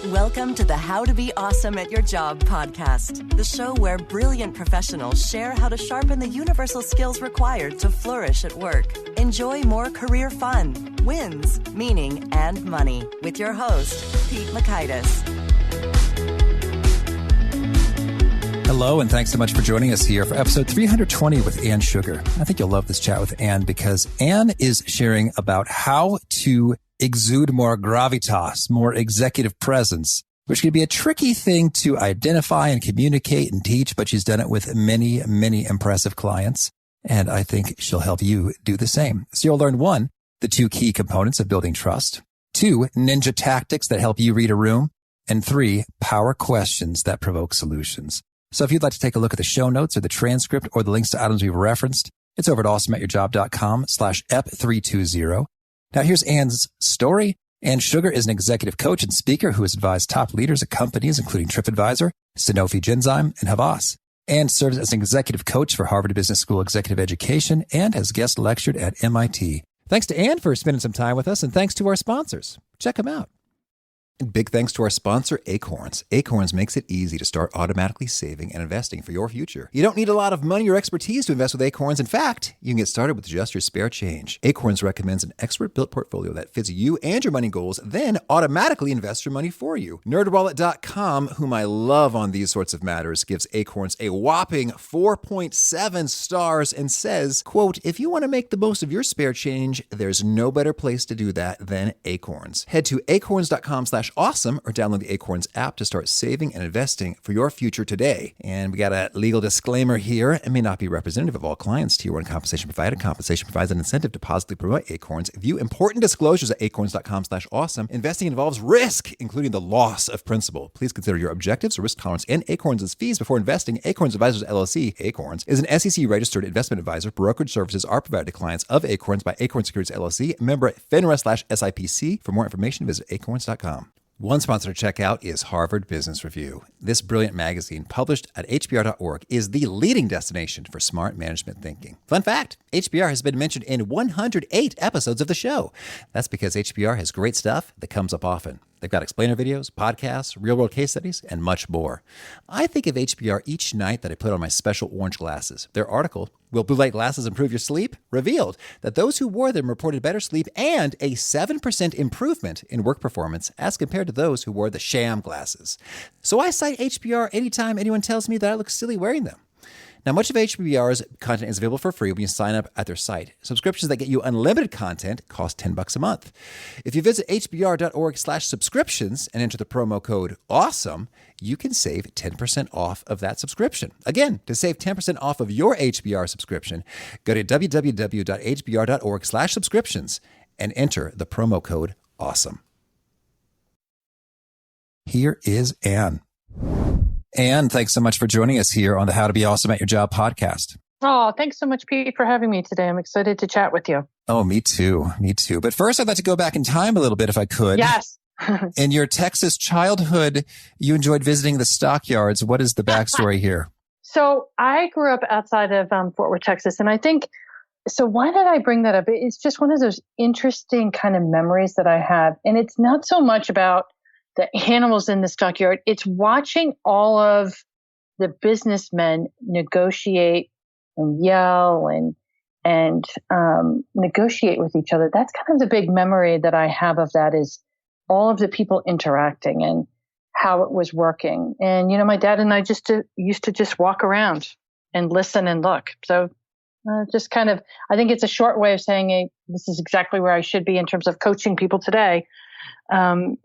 Welcome to the How to Be Awesome at Your Job podcast, the show where brilliant professionals share how to sharpen the universal skills required to flourish at work. Enjoy more career fun, wins, meaning, and money with your host, Pete Makaitis. Hello, and thanks so much for joining us here for episode 320 with Ann Sugar. I think you'll love this chat with Ann because Ann is sharing about how to exude more gravitas, more executive presence, which can be a tricky thing to identify and communicate and teach, but she's done it with many, many impressive clients. And I think she'll help you do the same. So you'll learn 1, the 2 key components of building trust, 2, ninja tactics that help you read a room, and 3, power questions that provoke solutions. So if you'd like to take a look at the show notes or the transcript or the links to items we've referenced, it's over at awesomeatyourjob.com/ep320. Now here's Ann's story. Ann Sugar is an executive coach and speaker who has advised top leaders at companies including TripAdvisor, Sanofi Genzyme, and Havas. Ann serves as an executive coach for Harvard Business School Executive Education and has guest lectured at MIT. Thanks to Ann for spending some time with us, and thanks to our sponsors. Check them out. And big thanks to our sponsor, Acorns. Acorns makes it easy to start automatically saving and investing for your future. You don't need a lot of money or expertise to invest with Acorns. In fact, you can get started with just your spare change. Acorns recommends an expert-built portfolio that fits you and your money goals, then automatically invests your money for you. NerdWallet.com, whom I love on these sorts of matters, gives Acorns a whopping 4.7 stars and says, quote, if you want to make the most of your spare change, there's no better place to do that than Acorns. Head to acorns.com/awesome or download the Acorns app to start saving and investing for your future today. And we got a legal disclaimer here. It may not be representative of all clients. Tier 1 compensation provided. Compensation provides an incentive to positively promote Acorns. View important disclosures at acorns.com/awesome. Investing involves risk, including the loss of principal. Please consider your objectives, risk tolerance, and Acorns' fees before investing. Acorns Advisors LLC, Acorns, is an SEC-registered investment advisor. Brokerage services are provided to clients of Acorns by Acorns Securities LLC, member FINRA/SIPC. For more information, visit acorns.com. One sponsor to check out is Harvard Business Review. This brilliant magazine, published at hbr.org, is the leading destination for smart management thinking. Fun fact, HBR has been mentioned in 108 episodes of the show. That's because HBR has great stuff that comes up often. They've got explainer videos, podcasts, real-world case studies, and much more. I think of HBR each night that I put on my special orange glasses. Their article, Will Blue Light Glasses Improve Your Sleep?, revealed that those who wore them reported better sleep and a 7% improvement in work performance as compared to those who wore the sham glasses. So I cite HBR anytime anyone tells me that I look silly wearing them. Now, much of HBR's content is available for free when you sign up at their site. Subscriptions that get you unlimited content cost $10 a month. If you visit hbr.org/subscriptions and enter the promo code AWESOME, you can save 10% off of that subscription. Again, to save 10% off of your HBR subscription, go to www.hbr.org/subscriptions and enter the promo code AWESOME. Here is Ann. Ann, thanks so much for joining us here on the How to Be Awesome at Your Job podcast. Oh, thanks so much, Pete, for having me today. I'm excited to chat with you. Oh, me too. Me too. But first, I'd like to go back in time a little bit, if I could. Yes. In your Texas childhood, you enjoyed visiting the stockyards. What is the backstory here? So I grew up outside of Fort Worth, Texas. And I think, so why did I bring that up? It's just one of those interesting kind of memories that I have. And it's not so much about the animals in the stockyard. It's watching all of the businessmen negotiate and yell and negotiate with each other. That's kind of the big memory that I have of that, is all of the people interacting and how it was working. And, you know, my dad and I used to just walk around and listen and look. So just kind of, I think it's a short way of saying, hey, this is exactly where I should be in terms of coaching people today.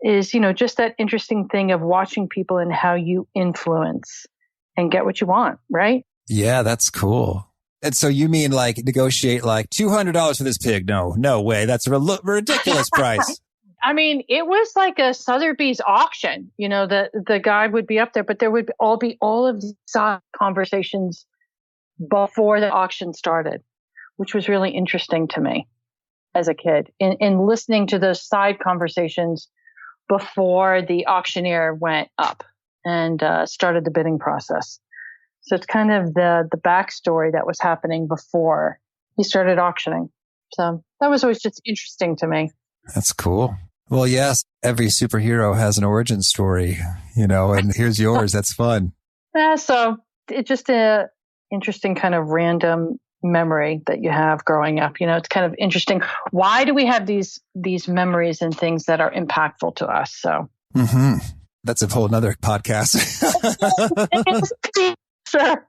Is, you know, just that interesting thing of watching people and how you influence and get what you want, right? Yeah, that's cool. And so you mean like negotiate like $200 for this pig? No way. That's a ridiculous price. I mean, it was like a Sotheby's auction. You know, the guy would be up there, but there would be all of these side conversations before the auction started, which was really interesting to me as a kid, in listening to those side conversations before the auctioneer went up and started the bidding process. So it's kind of the backstory that was happening before he started auctioning. So that was always just interesting to me. That's cool. Well, yes, every superhero has an origin story, and here's yours. That's fun. So it's just a interesting kind of random memory that you have growing up. It's kind of interesting. Why do we have these memories and things that are impactful to us? So that's a whole nother podcast. Sure.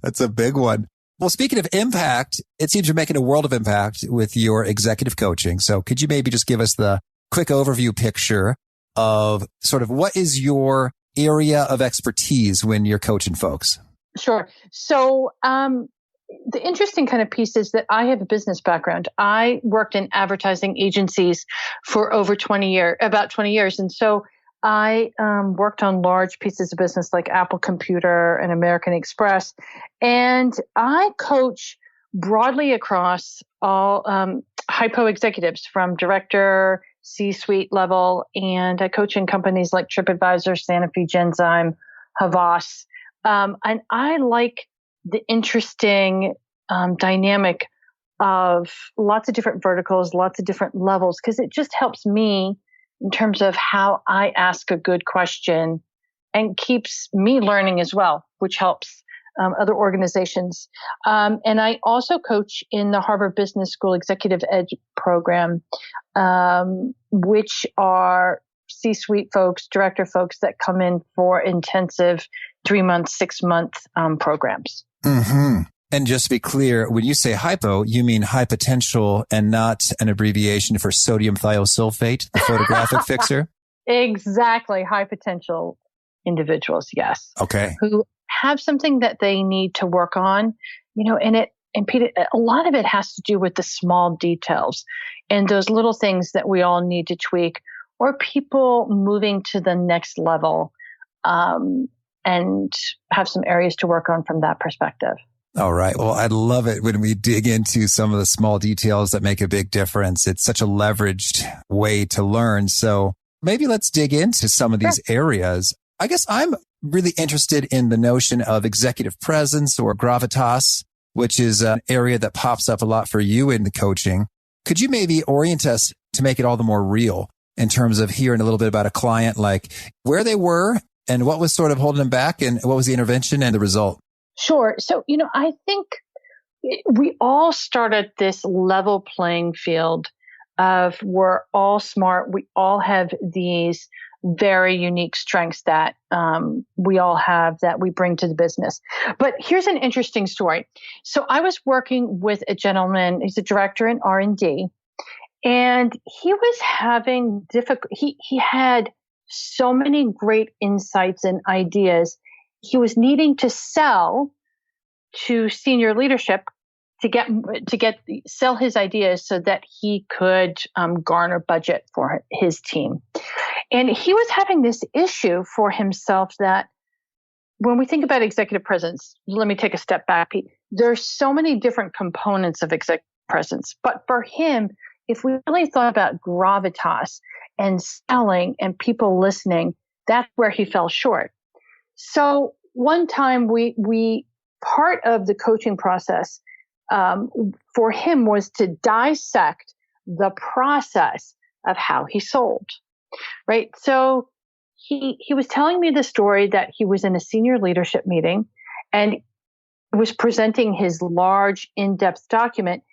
That's a big one. Well, speaking of impact, it seems you're making a world of impact with your executive coaching. So could you maybe just give us the quick overview picture of sort of what is your area of expertise when you're coaching folks? Sure. So the interesting kind of piece is that I have a business background. I worked in advertising agencies for about 20 years. And so I worked on large pieces of business like Apple Computer and American Express. And I coach broadly across all hypo executives from director, C-suite level. And I coach in companies like TripAdvisor, Sanofi, Genzyme, Havas. And I like the interesting dynamic of lots of different verticals, lots of different levels, because it just helps me in terms of how I ask a good question and keeps me learning as well, which helps other organizations. And I also coach in the Harvard Business School Executive Edge program, which are C-suite folks, director folks that come in for intensive 3-month, 6-month programs. Mm-hmm. And just to be clear, when you say hypo, you mean high potential and not an abbreviation for sodium thiosulfate, the photographic fixer? Exactly. High potential individuals, yes. Okay. Who have something that they need to work on, and Peter, a lot of it has to do with the small details and those little things that we all need to tweak, or people moving to the next level, and have some areas to work on from that perspective. All right. Well, I love it when we dig into some of the small details that make a big difference. It's such a leveraged way to learn. So maybe let's dig into some of these areas. I guess I'm really interested in the notion of executive presence or gravitas, which is an area that pops up a lot for you in the coaching. Could you maybe orient us to make it all the more real in terms of hearing a little bit about a client, like where they were and what was sort of holding them back and what was the intervention and the result? Sure. So, I think we all start at this level playing field of we're all smart. We all have these very unique strengths that we all have that we bring to the business. But here's an interesting story. So I was working with a gentleman, he's a director in R&D, and he was having he had so many great insights and ideas. He was needing to sell to senior leadership to sell his ideas so that he could garner budget for his team. And he was having this issue for himself that when we think about executive presence, let me take a step back, Pete. There's so many different components of executive presence. But for him, if we really thought about gravitas and selling and people listening, that's where he fell short. So one time we part of the coaching process for him was to dissect the process of how he sold, right? So he was telling me the story that he was in a senior leadership meeting and was presenting his large in-depth document.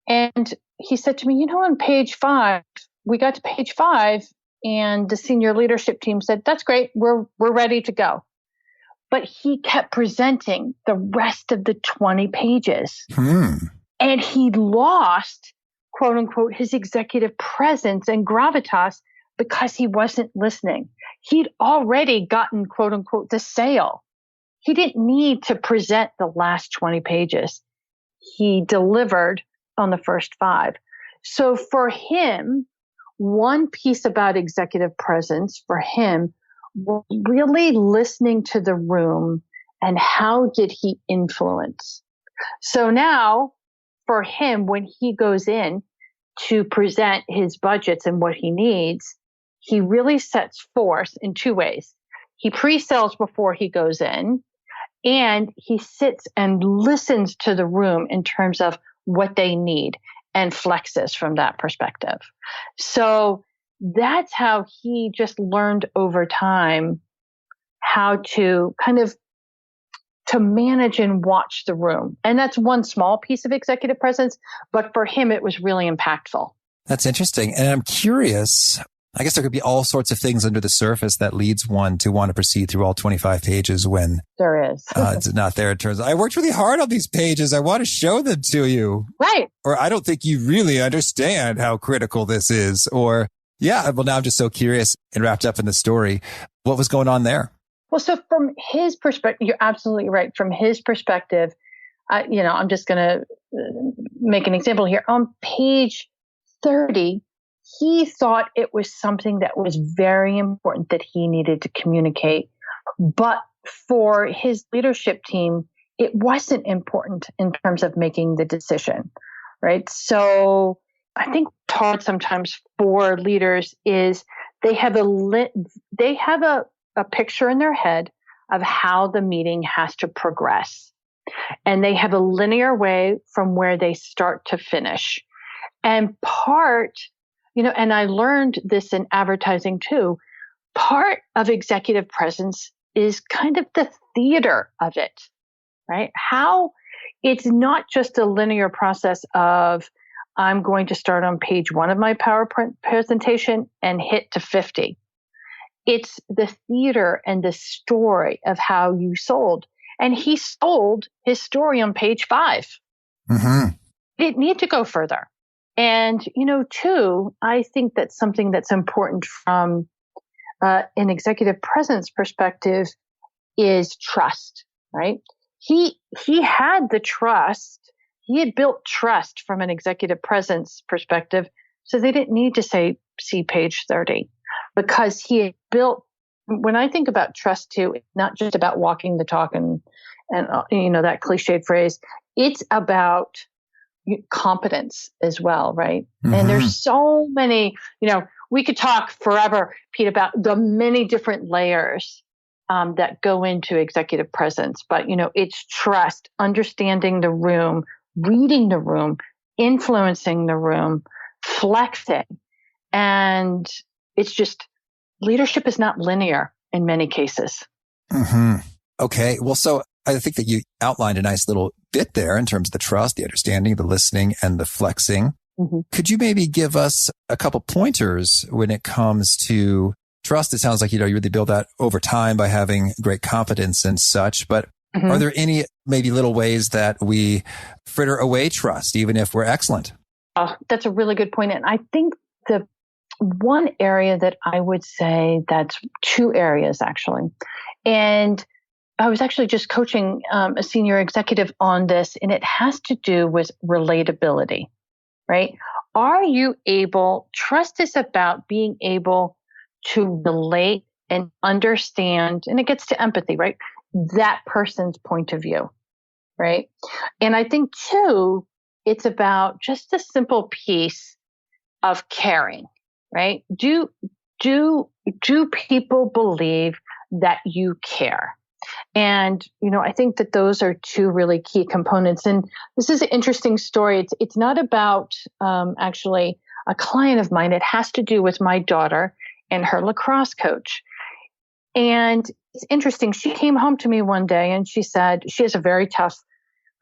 And he said to me, on page 5, we got to page 5 and the senior leadership team said, that's great. We're ready to go. But he kept presenting the rest of the 20 pages. And he lost, quote unquote, his executive presence and gravitas because he wasn't listening. He'd already gotten, quote unquote, the sale. He didn't need to present the last 20 pages. He delivered on the first 5. So for him, one piece about executive presence for him was really listening to the room and how did he influence. So now for him, when he goes in to present his budgets and what he needs, he really sets forth in 2 ways. He pre-sells before he goes in, and he sits and listens to the room in terms of what they need and flexes from that perspective. So that's how he just learned over time how to kind of to manage and watch the room. And that's one small piece of executive presence, but for him, it was really impactful. That's interesting. And I'm curious, I guess there could be all sorts of things under the surface that leads one to want to proceed through all 25 pages when there is. It's not there. It turns out I worked really hard on these pages. I want to show them to you. Right. Or I don't think you really understand how critical this is. Or yeah, well, now I'm just so curious and wrapped up in the story. What was going on there? Well, so from his perspective, you're absolutely right. From his perspective, I'm just going to make an example here. On page 30, he thought it was something that was very important that he needed to communicate. But for his leadership team, it wasn't important in terms of making the decision, right? So I think what's hard sometimes for leaders is they have a picture in their head of how the meeting has to progress. And they have a linear way from where they start to finish. And and I learned this in advertising too, part of executive presence is kind of the theater of it, right? How it's not just a linear process of I'm going to start on page 1 of my PowerPoint presentation and hit to 50. It's the theater and the story of how you sold. And he sold his story on page 5. Mm-hmm. It need to go further. And, too, I think that's something that's important from an executive presence perspective is trust, right? He had the trust. He had built trust from an executive presence perspective. So they didn't need to see page 30. Because he had built, when I think about trust too, it's not just about walking the talk and that cliched phrase, it's about competence as well, right? Mm-hmm. And there's so many, we could talk forever, Pete, about the many different layers that go into executive presence. But, it's trust, understanding the room, reading the room, influencing the room, flexing. And it's just leadership is not linear in many cases. Mm-hmm. Okay. Well, so I think that you outlined a nice little bit there in terms of the trust, the understanding, the listening, and the flexing. Mm-hmm. Could you maybe give us a couple pointers when it comes to trust? It sounds like, you really build that over time by having great competence and such. But mm-hmm. Are there any maybe little ways that we fritter away trust, even if we're excellent? Oh, that's a really good point. And I think the one area that I would say that's 2 areas actually. And I was actually just coaching a senior executive on this, and it has to do with relatability, right? Are you able, trust is about being able to relate and understand, and it gets to empathy, right? That person's point of view, right? And I think too, it's about just a simple piece of caring. Right? Do people believe that you care? And, I think that those are 2 really key components. And this is an interesting story. It's not about, actually a client of mine. It has to do with my daughter and her lacrosse coach. And it's interesting. She came home to me one day and she said, she has a very tough,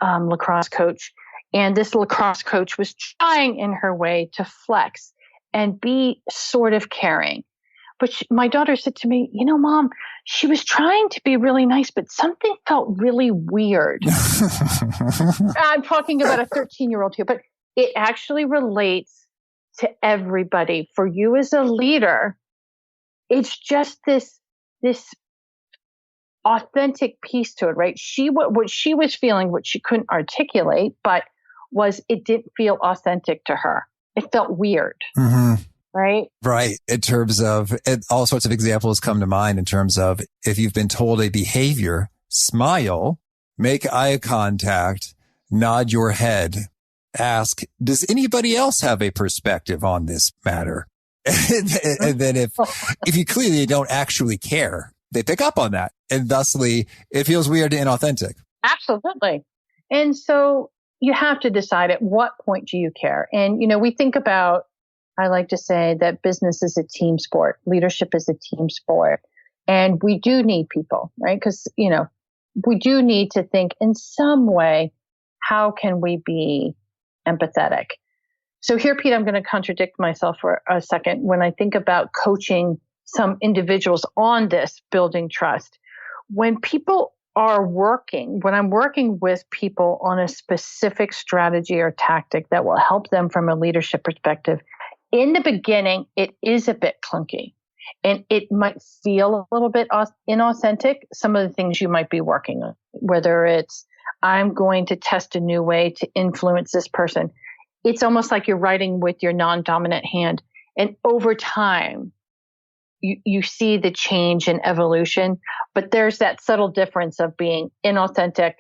lacrosse coach. And this lacrosse coach was trying in her way to flex and be sort of caring. But my daughter said to me, Mom, she was trying to be really nice, but something felt really weird. I'm talking about a 13-year-old here, but it actually relates to everybody. For you as a leader, it's just this authentic piece to it, right? What she was feeling, what she couldn't articulate, but it didn't feel authentic to her. It felt weird. Mm-hmm. Right? Right. In terms of all sorts of examples come to mind in terms of if you've been told a behavior, smile, make eye contact, nod your head, ask, does anybody else have a perspective on this matter? And then if you clearly don't actually care, they pick up on that. And thusly, it feels weird and inauthentic. Absolutely. And so you have to decide at what point do you care? And, we think about I like to say that business is a team sport. Leadership is a team sport. And we do need people, right? Because, we do need to think in some way, how can we be empathetic? So here, Pete, I'm going to contradict myself for a second. When I think about coaching some individuals on this building trust, when I'm working with people on a specific strategy or tactic that will help them from a leadership perspective, in the beginning, it is a bit clunky and it might feel a little bit inauthentic. Some of the things you might be working on, whether it's, I'm going to test a new way to influence this person. It's almost like you're writing with your non-dominant hand. And over time, you see the change and evolution, but there's that subtle difference of being inauthentic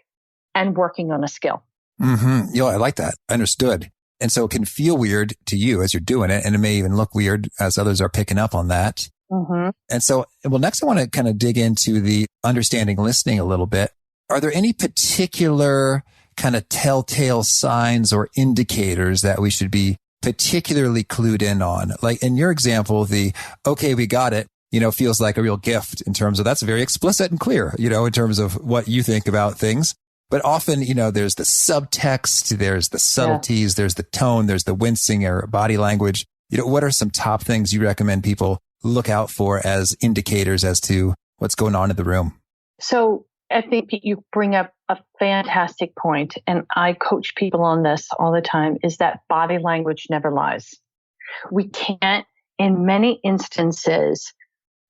and working on a skill. Mm-hmm. Yeah, I like that. Understood. And so it can feel weird to you as you're doing it, and it may even look weird as others are picking up on that. Mm-hmm. And so, next I want to kind of dig into the understanding listening a little bit. Are there any particular kind of telltale signs or indicators that we should be particularly clued in on? Like in your example, okay, we got it, feels like a real gift in terms of that's very explicit and clear, in terms of what you think about things. But often, there's the subtext, there's the subtleties, there's the tone, there's the wincing or body language. What are some top things you recommend people look out for as indicators as to what's going on in the room? So I think you bring up a fantastic point, and I coach people on this all the time, is that body language never lies. We can't, in many instances,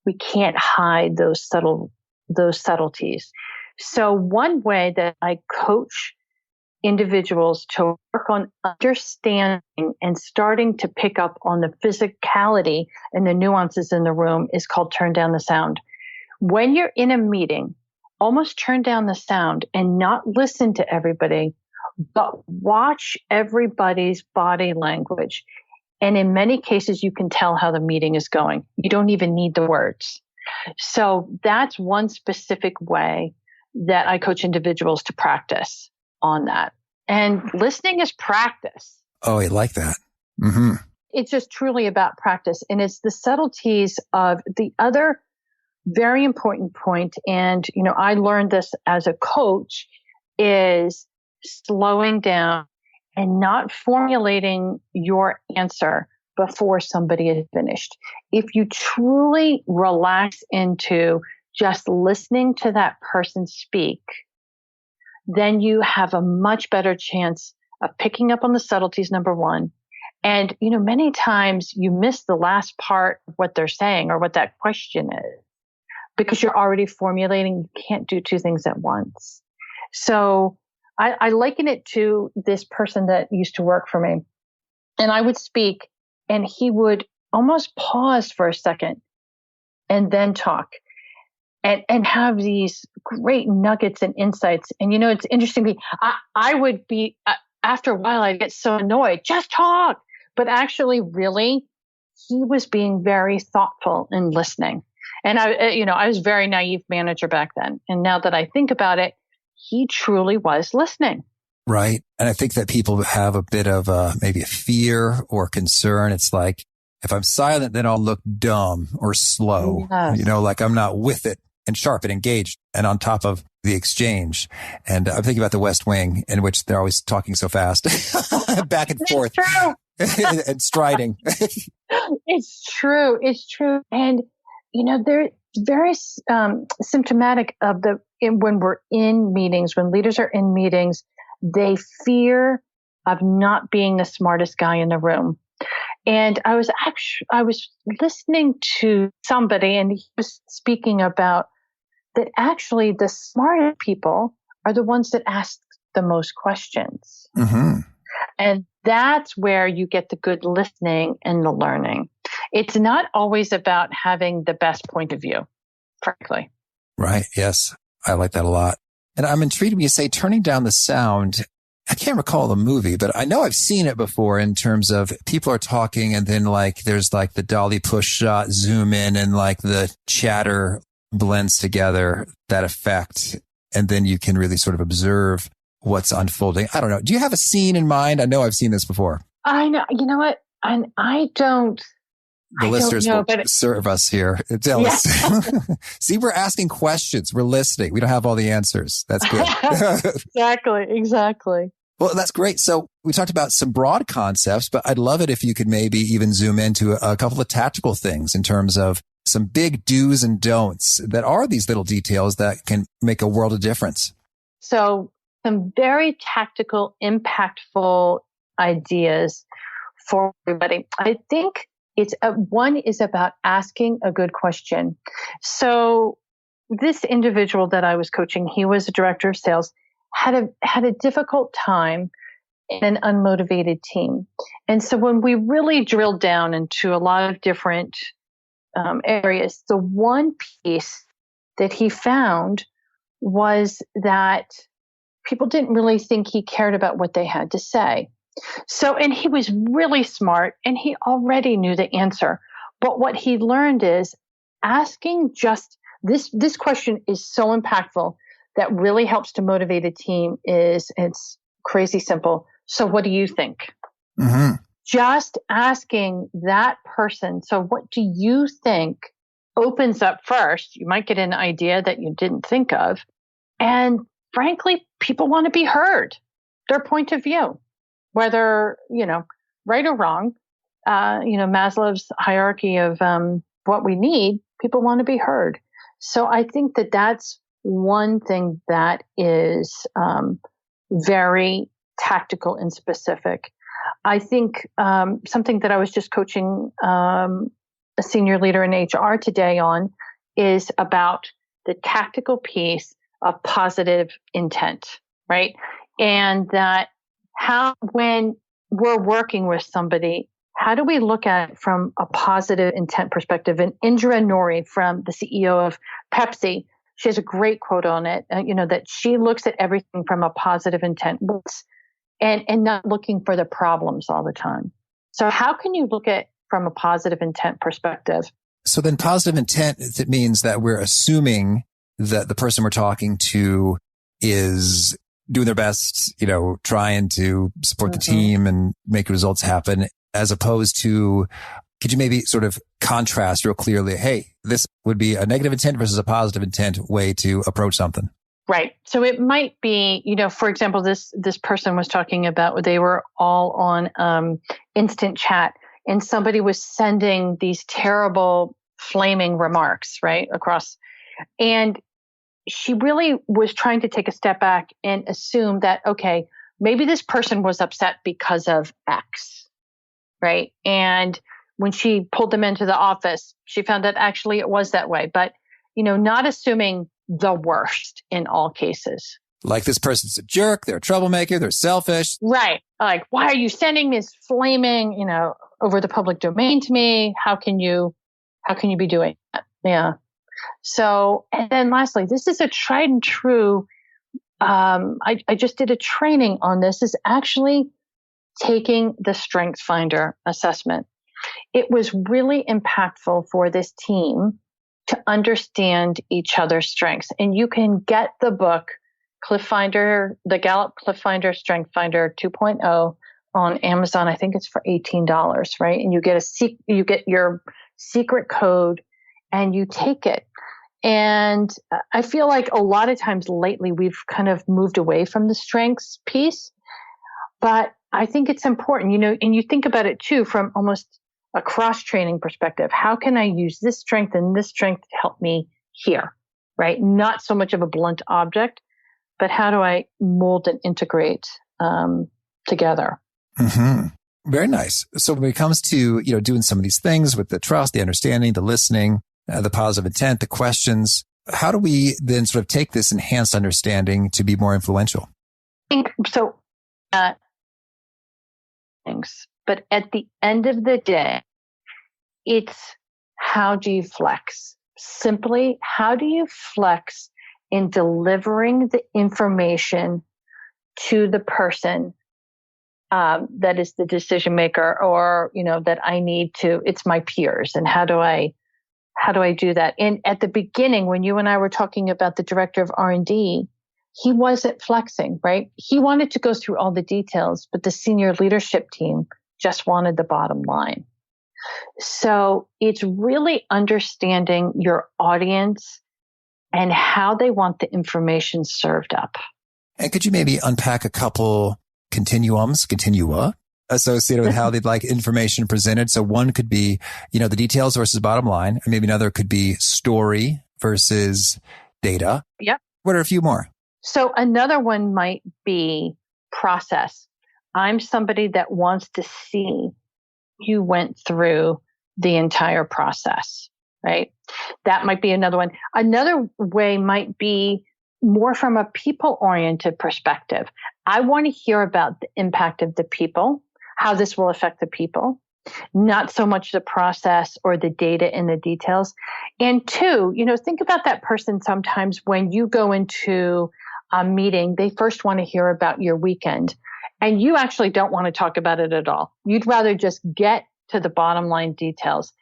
we can't hide those subtleties. So one way that I coach individuals to work on understanding and starting to pick up on the physicality and the nuances in the room is called turn down the sound. When you're in a meeting, almost turn down the sound and not listen to everybody, but watch everybody's body language. And in many cases, you can tell how the meeting is going. You don't even need the words. So that's one specific way that I coach individuals to practice on that. And listening is practice. Oh, I like that. Mm-hmm. It's just truly about practice. And it's the subtleties of the other very important point. And, I learned this as a coach, is slowing down and not formulating your answer before somebody is finished. If you truly relax into just listening to that person speak, then you have a much better chance of picking up on the subtleties, number one. And, many times you miss the last part of what they're saying or what that question is because you're already formulating. You can't do two things at once. So I liken it to this person that used to work for me. And I would speak and he would almost pause for a second and then talk. And have these great nuggets and insights. And, it's interesting. I would be, after a while, I'd get so annoyed, just talk. But actually, really, he was being very thoughtful and listening. And I was a very naive manager back then. And now that I think about it, he truly was listening. Right. And I think that people have a bit of maybe a fear or concern. It's like, if I'm silent, then I'll look dumb or slow, Yes. Like I'm not with it and sharp and engaged and on top of the exchange. And I'm thinking about the West Wing, in which they're always talking so fast, back and forth and striding. It's true. It's true. And, they're very symptomatic of when we're in meetings, when leaders are in meetings, they fear of not being the smartest guy in the room. And I was listening to somebody, and he was speaking about that actually the smartest people are the ones that ask the most questions. Mm-hmm. And that's where you get the good listening and the learning. It's not always about having the best point of view, frankly. Right. Yes. I like that a lot. And I'm intrigued when you say turning down the sound. I can't recall the movie, but I know I've seen it before in terms of people are talking and then there's the dolly push shot zoom in and the chatter blends together, that effect. And then you can really sort of observe what's unfolding. I don't know. Do you have a scene in mind? I know I've seen this before. I know. You know what? And I don't listeners know, will but serve us here. Tell us. See, we're asking questions. We're listening. We don't have all the answers. That's good. Exactly. Well, that's great. So we talked about some broad concepts, but I'd love it if you could maybe even zoom into a couple of tactical things in terms of some big do's and don'ts that are these little details that can make a world of difference. So some very tactical, impactful ideas for everybody. I think one is about asking a good question. So this individual that I was coaching, he was a director of sales, had a difficult time in an unmotivated team. And so when we really drilled down into a lot of different areas, the one piece that he found was that people didn't really think he cared about what they had to say. So, and he was really smart and he already knew the answer. But what he learned is asking just this question is so impactful that really helps to motivate a team it's crazy simple. So what do you think? Mm-hmm. Just asking that person, so what do you think, opens up first. You might get an idea that you didn't think of. And frankly, people want to be heard, their point of view, whether, right or wrong. Maslow's hierarchy of what we need, people want to be heard. So I think that that's one thing that is very tactical and specific. I think something that I was just coaching a senior leader in HR today on is about the tactical piece of positive intent, right? And that when we're working with somebody, how do we look at it from a positive intent perspective? And Indra Nooyi, from the CEO of Pepsi, she has a great quote on it, that she looks at everything from a positive intent and not looking for the problems all the time. So how can you look at from a positive intent perspective? So then positive intent, it means that we're assuming that the person we're talking to is doing their best, trying to support the team and make results happen, as opposed to, could you maybe sort of contrast real clearly, hey, this would be a negative intent versus a positive intent way to approach something? Right. So it might be, for example, this person was talking about, they were all on instant chat and somebody was sending these terrible flaming remarks, right, across. And she really was trying to take a step back and assume that, okay, maybe this person was upset because of X, right? And when she pulled them into the office, she found that actually it was that way. But, not assuming the worst in all cases. Like this person's a jerk, they're a troublemaker, they're selfish. Right. Like, why are you sending this flaming, over the public domain to me? How can you be doing that? Yeah. So, and then lastly, this is a tried and true, I just did a training on this, is actually taking the Strengths Finder assessment. It was really impactful for this team to understand each other's strengths. And you can get the book, the Gallup Cliff Finder Strength Finder 2.0 on Amazon. I think it's for $18, right? And you get your secret code and you take it. And I feel like a lot of times lately we've kind of moved away from the strengths piece, but I think it's important, and you think about it too from almost a cross-training perspective. How can I use this strength and this strength to help me here, right? Not so much of a blunt object, but how do I mold and integrate together? Mm-hmm. Very nice. So when it comes to, doing some of these things with the trust, the understanding, the listening, the positive intent, the questions, how do we then sort of take this enhanced understanding to be more influential? So, things. But at the end of the day, it's how do you flex? Simply, how do you flex in delivering the information to the person that is the decision maker, or, that I need to, it's my peers. And how do I do that? And at the beginning, when you and I were talking about the director of R&D, he wasn't flexing, right? He wanted to go through all the details, but the senior leadership team just wanted the bottom line. So it's really understanding your audience and how they want the information served up. And could you maybe unpack a couple continua associated with how they'd like information presented? So one could be, the details versus bottom line. And maybe another could be story versus data. Yep. What are a few more? So another one might be process. I'm somebody that wants to see you went through the entire process, right? That might be another one. Another way might be more from a people-oriented perspective. I want to hear about the impact of the people, how this will affect the people, not so much the process or the data and the details. And two, think about that person sometimes when you go into a meeting, they first want to hear about your weekend. And you actually don't want to talk about it at all. You'd rather just get to the bottom line details.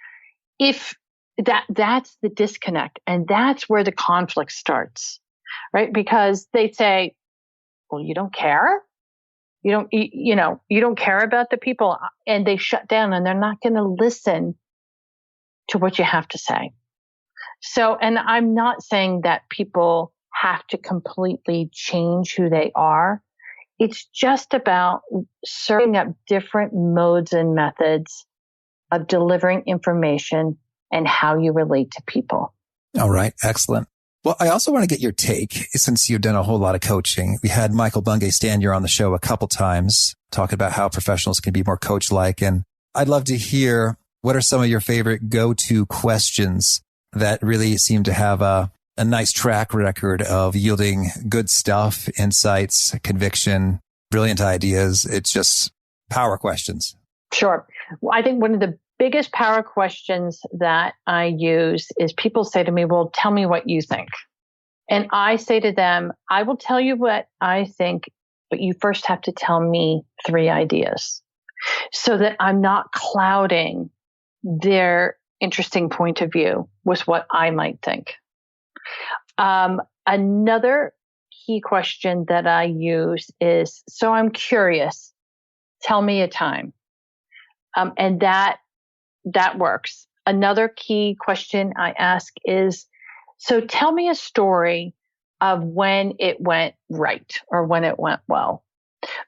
If that's the disconnect, and that's where the conflict starts, right? Because they say, well, you don't care. You don't care about the people, and they shut down and they're not going to listen to what you have to say. So, and I'm not saying that people have to completely change who they are. It's just about serving up different modes and methods of delivering information and how you relate to people. All right. Excellent. Well, I also want to get your take, since you've done a whole lot of coaching. We had Michael Bungay Stanier on the show a couple times talking about how professionals can be more coach-like. And I'd love to hear, what are some of your favorite go-to questions that really seem to have a nice track record of yielding good stuff, insights, conviction, brilliant ideas? It's just power questions. Sure. Well, I think one of the biggest power questions that I use is people say to me, well, tell me what you think. And I say to them, I will tell you what I think, but you first have to tell me 3 ideas so that I'm not clouding their interesting point of view with what I might think. Another key question that I use is, so I'm curious, tell me a time. And that works. Another key question I ask is, so tell me a story of when it went right or when it went well,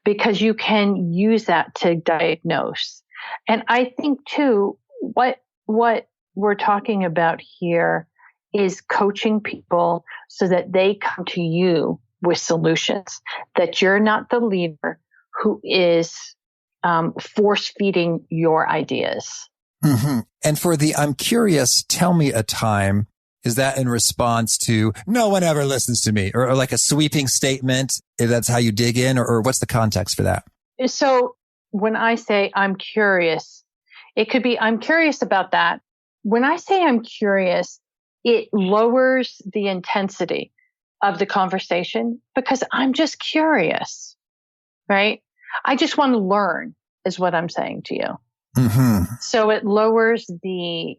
because you can use that to diagnose. And I think too, what we're talking about here is coaching people so that they come to you with solutions, that you're not the leader who is force feeding your ideas. Mm-hmm. And for the I'm curious, tell me a time, is that in response to no one ever listens to me, or like a sweeping statement, if that's how you dig in, or what's the context for that? So when I say I'm curious, it could be I'm curious about that. When I say I'm curious, it lowers the intensity of the conversation because I'm just curious, right? I just want to learn is what I'm saying to you. Mm-hmm. So it lowers the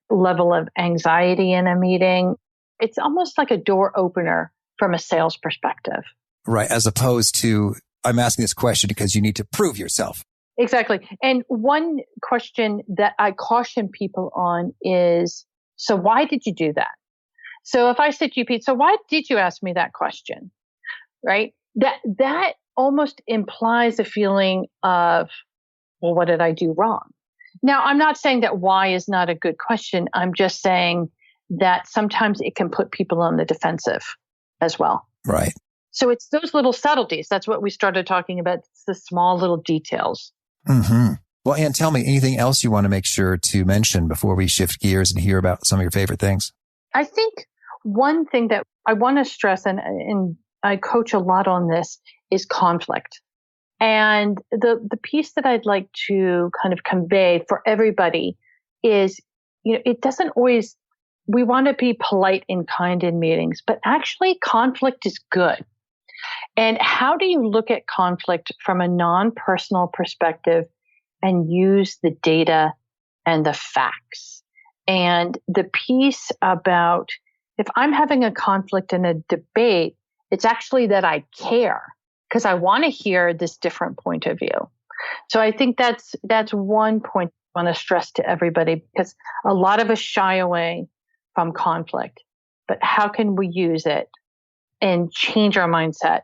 level of anxiety in a meeting. It's almost like a door opener from a sales perspective. Right. As opposed to, I'm asking this question because you need to prove yourself. Exactly. And one question that I caution people on is, so why did you do that? So if I said to you, Pete, so why did you ask me that question? Right? That almost implies a feeling of, well, what did I do wrong? Now, I'm not saying that why is not a good question. I'm just saying that sometimes it can put people on the defensive as well. Right. So it's those little subtleties. That's what we started talking about. It's the small little details. Mm-hmm. Well, Ann, tell me anything else you want to make sure to mention before we shift gears and hear about some of your favorite things. I think one thing that I want to stress, and I coach a lot on this, is conflict. And the piece that I'd like to kind of convey for everybody is, it doesn't always, we want to be polite and kind in meetings, but actually conflict is good. And how do you look at conflict from a non-personal perspective and use the data and the facts? And the piece about, if I'm having a conflict in a debate, it's actually that I care because I want to hear this different point of view. So I think that's one point I want to stress to everybody, because a lot of us shy away from conflict. But how can we use it and change our mindset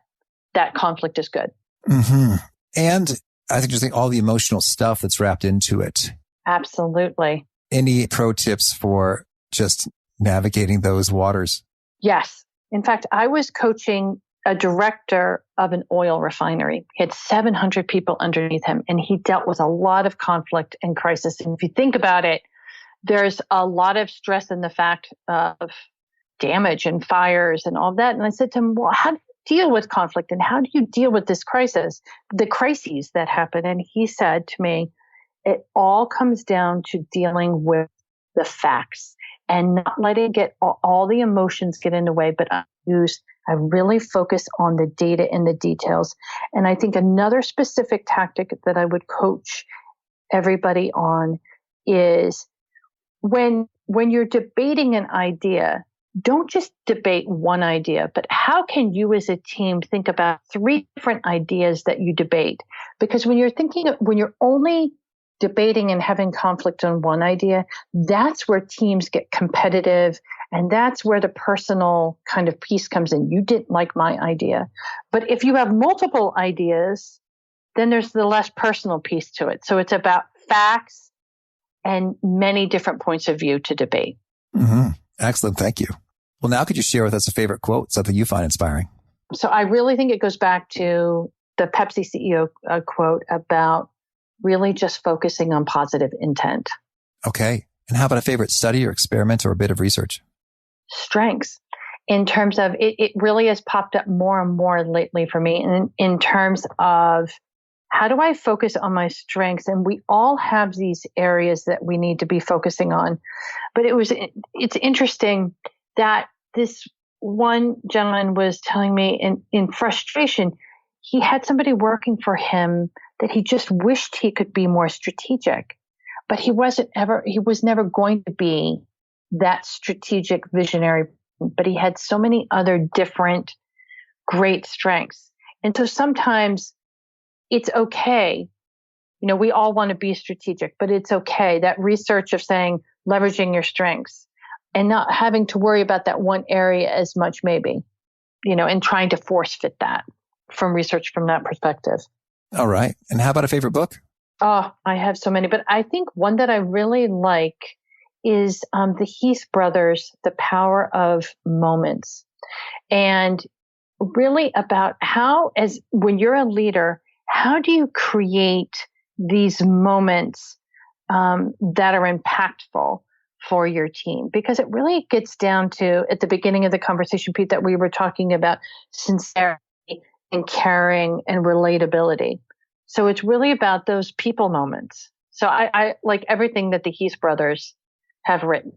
that conflict is good? Mm-hmm. And I think just all the emotional stuff that's wrapped into it. Absolutely. Any pro tips for just navigating those waters? Yes. In fact, I was coaching a director of an oil refinery. He had 700 people underneath him, and he dealt with a lot of conflict and crisis. And if you think about it, there's a lot of stress in the fact of damage and fires and all that. And I said to him, well, how do you deal with conflict, and how do you deal with this crisis, the crises that happen? And he said to me, it all comes down to dealing with the facts and not letting all the emotions get in the way, but I really focus on the data and the details. And I think another specific tactic that I would coach everybody on is when you're debating an idea, don't just debate one idea, but how can you as a team think about 3 different ideas that you debate? Because when you're only debating and having conflict on one idea, that's where teams get competitive, and that's where the personal kind of piece comes in. You didn't like my idea. But if you have multiple ideas, then there's the less personal piece to it. So it's about facts and many different points of view to debate. Mm-hmm. Excellent. Thank you. Well, now could you share with us a favorite quote, something you find inspiring? So I really think it goes back to the Pepsi CEO quote about really just focusing on positive intent. Okay. And how about a favorite study or experiment or a bit of research? Strengths. In terms of, it really has popped up more and more lately for me in terms of how do I focus on my strengths? And we all have these areas that we need to be focusing on. But it's interesting that this one gentleman was telling me in frustration, he had somebody working for him that he just wished he could be more strategic, but he was never going to be that strategic visionary, but he had so many other different great strengths. And so sometimes it's okay. We all want to be strategic, but it's okay. That research of saying leveraging your strengths and not having to worry about that one area as much, maybe, and trying to force fit that from research from that perspective. All right. And how about a favorite book? Oh, I have so many, but I think one that I really like is the Heath brothers, The Power of Moments. And really about when you're a leader, how do you create these moments that are impactful for your team? Because it really gets down to, at the beginning of the conversation, Pete, that we were talking about sincerity and caring and relatability. So it's really about those people moments. So I like everything that the Heath brothers have written.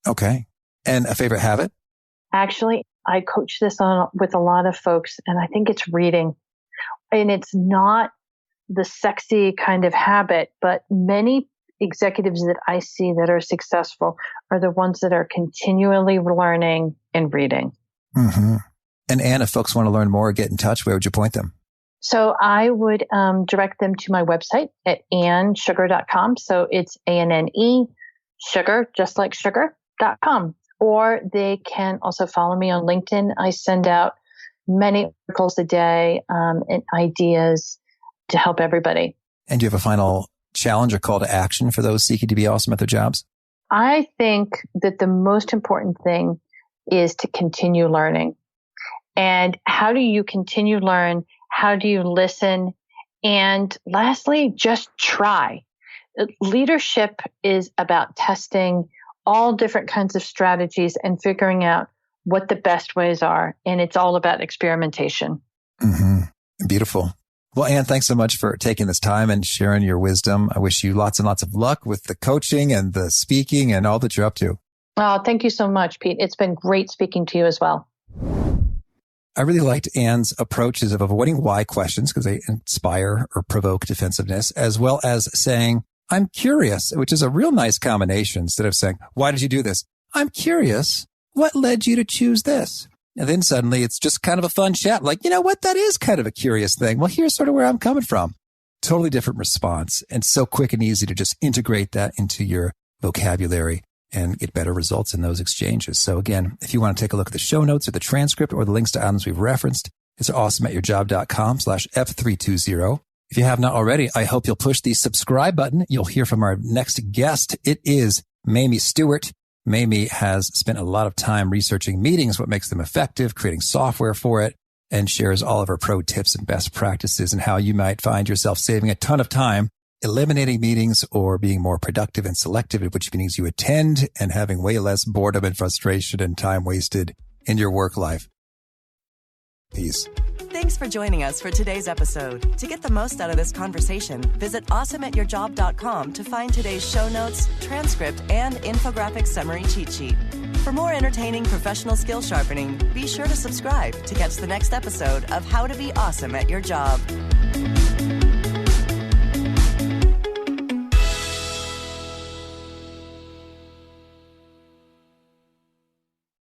Okay. And a favorite habit? Actually, I coach this with a lot of folks, and I think it's reading. And it's not the sexy kind of habit, but many executives that I see that are successful are the ones that are continually learning and reading. Mm-hmm. And Anne, if folks want to learn more, get in touch, where would you point them? So I would direct them to my website at annesugar.com. So it's ANNE, sugar, just like sugar.com. Or they can also follow me on LinkedIn. I send out many articles a day and ideas to help everybody. And do you have a final challenge or call to action for those seeking to be awesome at their jobs? I think that the most important thing is to continue learning. And how do you continue learn? How do you listen? And lastly, just try. Leadership is about testing all different kinds of strategies and figuring out what the best ways are. And it's all about experimentation. Mm-hmm. Beautiful. Well, Anne, thanks so much for taking this time and sharing your wisdom. I wish you lots and lots of luck with the coaching and the speaking and all that you're up to. Oh, thank you so much, Pete. It's been great speaking to you as well. I really liked Anne's approaches of avoiding why questions because they inspire or provoke defensiveness, as well as saying, I'm curious, which is a real nice combination. Instead of saying, why did you do this? I'm curious. What led you to choose this? And then suddenly it's just kind of a fun chat. Like, you know what? That is kind of a curious thing. Well, here's sort of where I'm coming from. totally different response, and so quick and easy to just integrate that into your vocabulary and get better results in those exchanges. So again, if you want to take a look at the show notes or the transcript or the links to items we've referenced, it's awesomeatyourjob.com/F320. If you have not already, I hope you'll push the subscribe button. You'll hear from our next guest. It is Mamie Stewart. Mamie has spent a lot of time researching meetings, what makes them effective, creating software for it, and shares all of her pro tips and best practices and how you might find yourself saving a ton of time, eliminating meetings or being more productive and selective at which meetings you attend and having way less boredom and frustration and time wasted in your work life. Peace. Thanks for joining us for today's episode. To get the most out of this conversation, visit awesomeatyourjob.com to find today's show notes, transcript, and infographic summary cheat sheet. For more entertaining professional skill sharpening, be sure to subscribe to catch the next episode of How to Be Awesome at Your Job.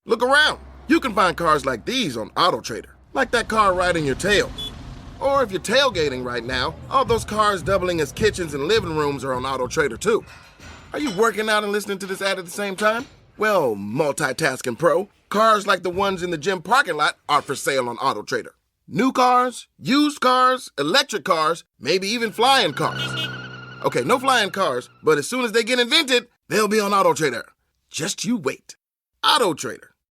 Look around. You can find cars like these on AutoTrader, like that car riding your tail. Or if you're tailgating right now, all those cars doubling as kitchens and living rooms are on AutoTrader too. Are you working out and listening to this ad at the same time? Well, multitasking pro, cars like the ones in the gym parking lot are for sale on AutoTrader. New cars, used cars, electric cars, maybe even flying cars. Okay, no flying cars, but as soon as they get invented, they'll be on AutoTrader. Just you wait. AutoTrader.